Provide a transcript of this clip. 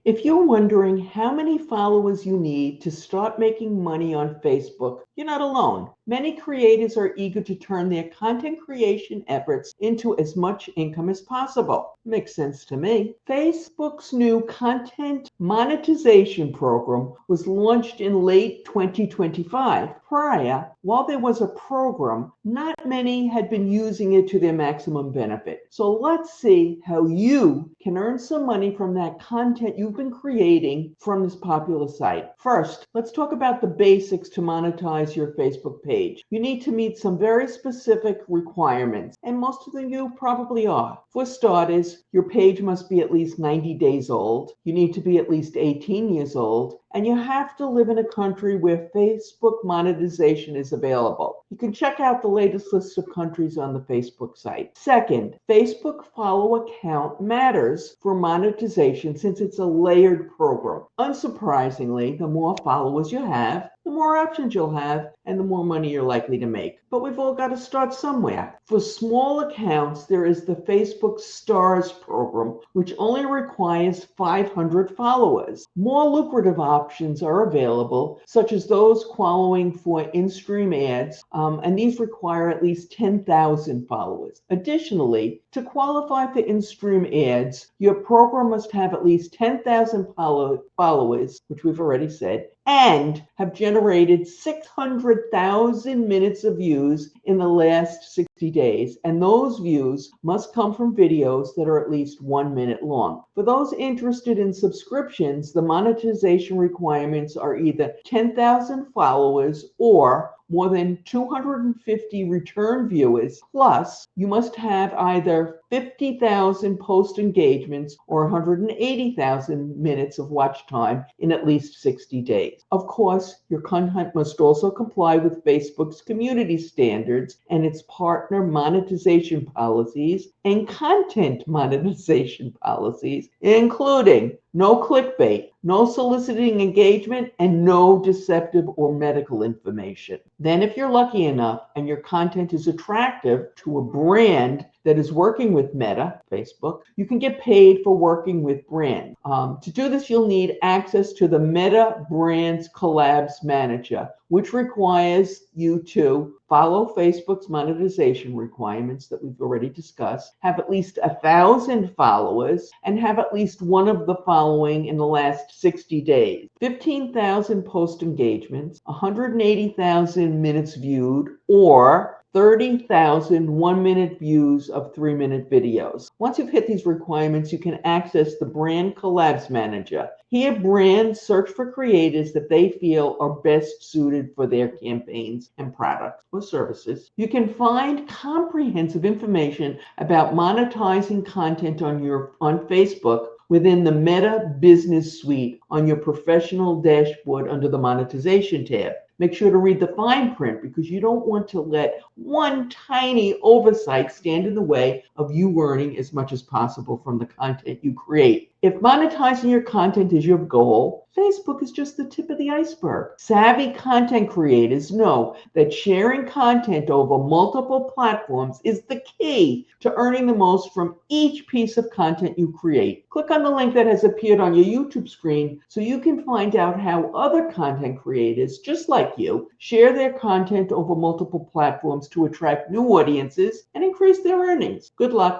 If you're wondering how many followers you need to start making money on Facebook, you're not alone. Many creators are eager to turn their content creation efforts into as much income as possible. Makes sense to me. Facebook's new content monetization program was launched in late 2025. Prior, while there was a program, not many had been using it to their maximum benefit. So let's see how you can earn some money from that content you've been creating from this popular site. First, let's talk about the basics to monetize your Facebook page. You need to meet some very specific requirements, and most of them you probably are. For starters, your page must be at least 90 days old. You need to be at least 18 years old, and you have to live in a country where Facebook monetization is available. You can check out the latest list of countries on the Facebook site. Second, Facebook follow count matters for monetization since it's a layered program. Unsurprisingly, the more followers you have, the more options you'll have, and the more money you're likely to make. But we've all got to start somewhere. For small accounts, there is the Facebook Stars program, which only requires 500 followers. More lucrative options are available, such as those qualifying for in-stream ads, and these require at least 10,000 followers. Additionally, to qualify for in-stream ads, your program must have at least 10,000 followers, which we've already said, and have generated 600,000 minutes of views in the last 60 days. And those views must come from videos that are at least 1 minute long. For those interested in subscriptions, the monetization requirements are either 10,000 followers or more than 250 return viewers, plus you must have either 50,000 post engagements or 180,000 minutes of watch time in at least 60 days. Of course, your content must also comply with Facebook's community standards and its partner monetization policies and content monetization policies, including no clickbait, no soliciting engagement, and no deceptive or medical information. Then, if you're lucky enough and your content is attractive to a brand that is working with Meta, Facebook, you can get paid for working with brands. To do this, you'll need access to the Meta Brand Collabs Manager, which requires you to follow Facebook's monetization requirements that we've already discussed, have at least 1,000 followers, and have at least one of the following in the last 60 days: 15,000 post engagements, 180,000 minutes viewed, or 30,000 1-minute views of 3-minute videos. Once you've hit these requirements, you can access the Brand Collabs Manager. Here, brands search for creators that they feel are best suited for their campaigns and products or services. You can find comprehensive information about monetizing content on Facebook within the Meta Business Suite on your professional dashboard under the Monetization tab. Make sure to read the fine print because you don't want to let one tiny oversight stand in the way of you earning as much as possible from the content you create. If monetizing your content is your goal, Facebook is just the tip of the iceberg. Savvy content creators know that sharing content over multiple platforms is the key to earning the most from each piece of content you create. Click on the link that has appeared on your YouTube screen so you can find out how other content creators, just like you, share their content over multiple platforms to attract new audiences and increase their earnings. Good luck.